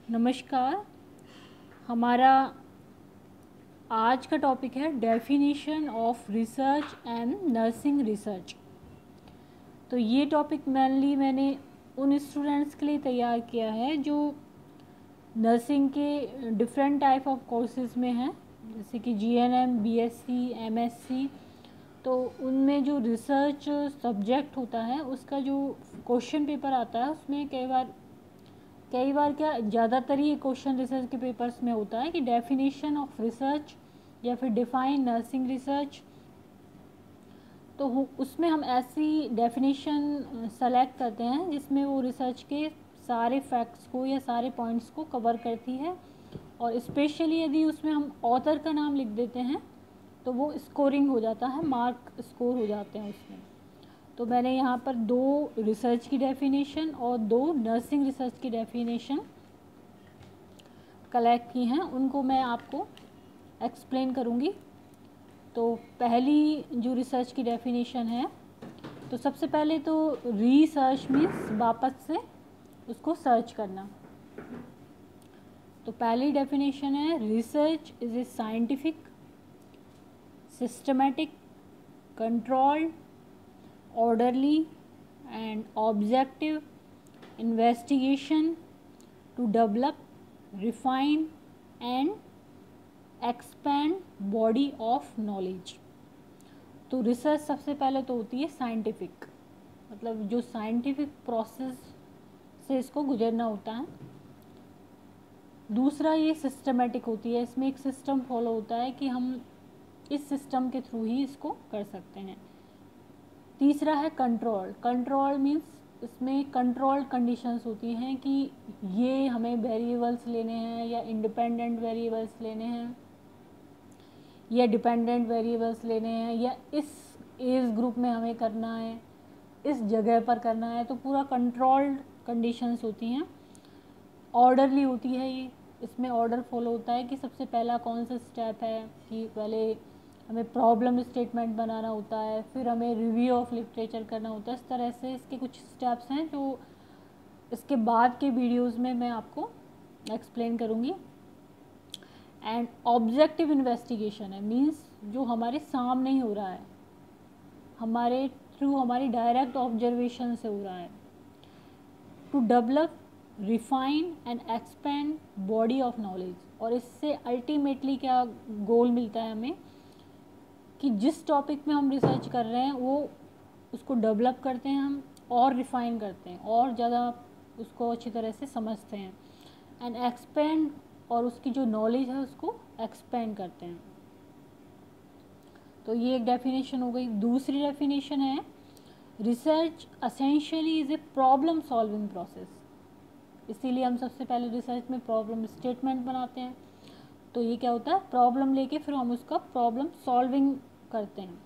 नमस्कार। हमारा आज का टॉपिक है definition of research and nursing research. तो ये टॉपिक मेनली मैंने उन स्टूडेंट्स के लिए तैयार किया है जो नर्सिंग के डिफरेंट टाइप ऑफ कोर्सेज में हैं, जैसे कि जीएनएम, बीएससी, एमएससी। तो उनमें जो रिसर्च सब्जेक्ट होता है उसका जो क्वेश्चन पेपर आता है उसमें कई बार क्या ज़्यादातर ये क्वेश्चन रिसर्च के पेपर्स में होता है कि डेफिनेशन ऑफ रिसर्च या फिर डिफाइन नर्सिंग रिसर्च। तो उसमें हम ऐसी डेफिनेशन सेलेक्ट करते हैं जिसमें वो रिसर्च के सारे फैक्ट्स को या सारे पॉइंट्स को कवर करती है, और स्पेशली यदि उसमें हम ऑथर का नाम लिख देते हैं तो वो स्कोरिंग हो जाता है, मार्क स्कोर हो जाते हैं उसमें। तो मैंने यहाँ पर 2 रिसर्च की डेफिनेशन और 2 नर्सिंग रिसर्च की डेफिनेशन कलेक्ट की हैं, उनको मैं आपको एक्सप्लेन करूँगी। तो पहली जो रिसर्च की डेफिनेशन है, तो सबसे पहले तो रिसर्च मीन्स वापस से उसको सर्च करना। तो पहली डेफिनेशन है research is a scientific, systematic, controlled, orderly and objective investigation to develop, refine and expand body of knowledge। तो रिसर्च सबसे पहले तो होती है साइंटिफिक, मतलब जो साइंटिफिक प्रोसेस से इसको गुजरना होता है। दूसरा ये सिस्टमेटिक होती है, इसमें एक सिस्टम फॉलो होता है कि हम इस सिस्टम के थ्रू ही इसको कर सकते हैं। तीसरा है कंट्रोल। कंट्रोल मीन्स इसमें कंट्रोल कंडीशंस होती हैं कि ये हमें वेरिएबल्स लेने हैं या इंडिपेंडेंट वेरिएबल्स लेने हैं या डिपेंडेंट वेरिएबल्स लेने हैं, या इस एज ग्रुप में हमें करना है, इस जगह पर करना है। तो पूरा कंट्रोल्ड कंडीशंस होती हैं। ऑर्डरली होती है ये, इसमें ऑर्डर फॉलो होता है कि सबसे पहला कौन सा स्टेप है कि पहले हमें प्रॉब्लम स्टेटमेंट बनाना होता है, फिर हमें रिव्यू ऑफ लिटरेचर करना होता है। इस तरह से इसके कुछ स्टेप्स हैं जो इसके बाद के वीडियोस में मैं आपको एक्सप्लेन करूँगी। एंड ऑब्जेक्टिव इन्वेस्टिगेशन है, मींस जो हमारे सामने ही हो रहा है, हमारे थ्रू, हमारी डायरेक्ट ऑब्जर्वेशन से हो रहा है। To develop, refine and expand body of knowledge. और इससे अल्टीमेटली क्या गोल मिलता है हमें कि जिस टॉपिक में हम रिसर्च कर रहे हैं वो उसको डेवलप करते हैं हम, और रिफ़ाइन करते हैं, और ज़्यादा उसको अच्छी तरह से समझते हैं। एंड एक्सपेंड, और उसकी जो नॉलेज है उसको एक्सपेंड करते हैं। तो ये एक डेफिनेशन हो गई। दूसरी डेफिनेशन है research essentially is a problem solving process. इसीलिए हम सबसे पहले रिसर्च में प्रॉब्लम स्टेटमेंट बनाते हैं। तो ये क्या होता है, प्रॉब्लम लेके फिर हम उसका प्रॉब्लम सॉल्विंग करते हैं।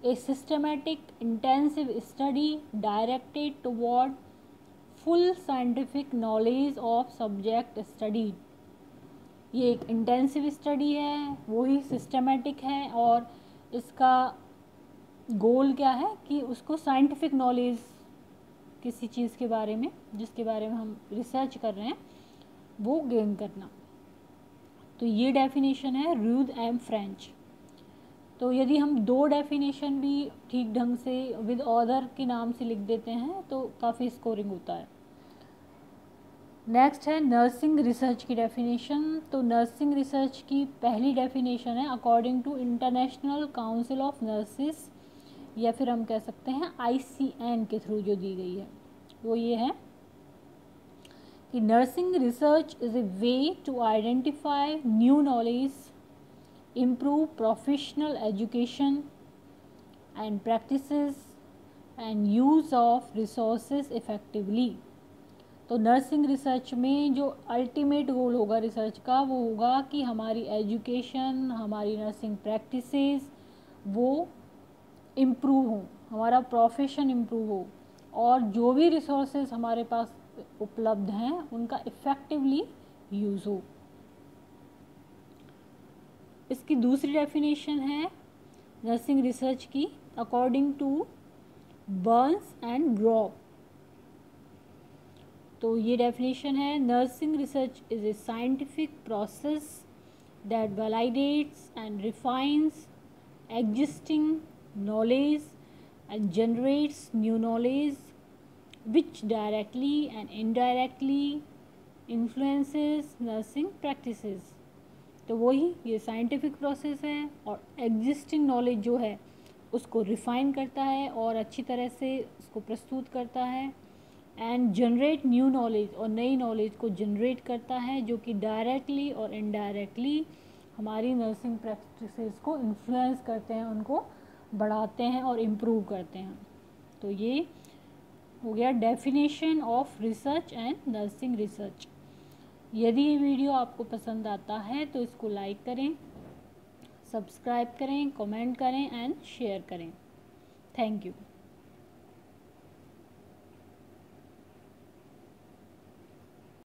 A systematic intensive study directed toward full scientific knowledge of subject study. ये एक इंटेंसिव स्टडी है, वही सिस्टमैटिक है, और इसका गोल क्या है कि उसको साइंटिफिक नॉलेज किसी चीज़ के बारे में, जिसके बारे में हम रिसर्च कर रहे हैं, वो गेन करना। तो ये डेफिनेशन है रूद एंड फ्रेंच। तो यदि हम 2 डेफिनेशन भी ठीक ढंग से विद ऑथर के नाम से लिख देते हैं तो काफ़ी स्कोरिंग होता है। नेक्स्ट है नर्सिंग रिसर्च की डेफिनेशन। तो नर्सिंग रिसर्च की पहली डेफिनेशन है according to international council of nurses, या फिर हम कह सकते हैं ICN के थ्रू जो दी गई है वो ये है कि nursing research is a way to identify new knowledge, improve professional education and practices and use of resources effectively। तो नर्सिंग रिसर्च में जो अल्टीमेट गोल होगा रिसर्च का वो होगा कि हमारी एजुकेशन, हमारी नर्सिंग प्रैक्टिसेस वो इम्प्रूव हो, हमारा प्रोफेशन इम्प्रूव हो, और जो भी रिसोर्सेज हमारे पास उपलब्ध हैं उनका इफ़ेक्टिवली यूज़ हो। इसकी दूसरी डेफिनेशन है नर्सिंग रिसर्च की according to Burns and Brow. तो ये डेफिनेशन है, nursing research is a scientific process that validates and refines existing knowledge and generates new knowledge which directly and indirectly influences nursing practices। तो वही ये scientific process है और existing knowledge जो है उसको रिफाइन करता है और अच्छी तरह से उसको प्रस्तुत करता है, एंड जनरेट न्यू नॉलेज, और नई नॉलेज को जनरेट करता है जो कि डायरेक्टली और इनडायरेक्टली हमारी नर्सिंग प्रैक्टिसेस को इन्फ्लुएंस करते हैं, उनको बढ़ाते हैं और इम्प्रूव करते हैं। तो ये हो गया definition of research and nursing research. यदि ये वीडियो आपको पसंद आता है तो इसको लाइक करें, सब्सक्राइब करें, कमेंट करें एंड शेयर करें। Thank you.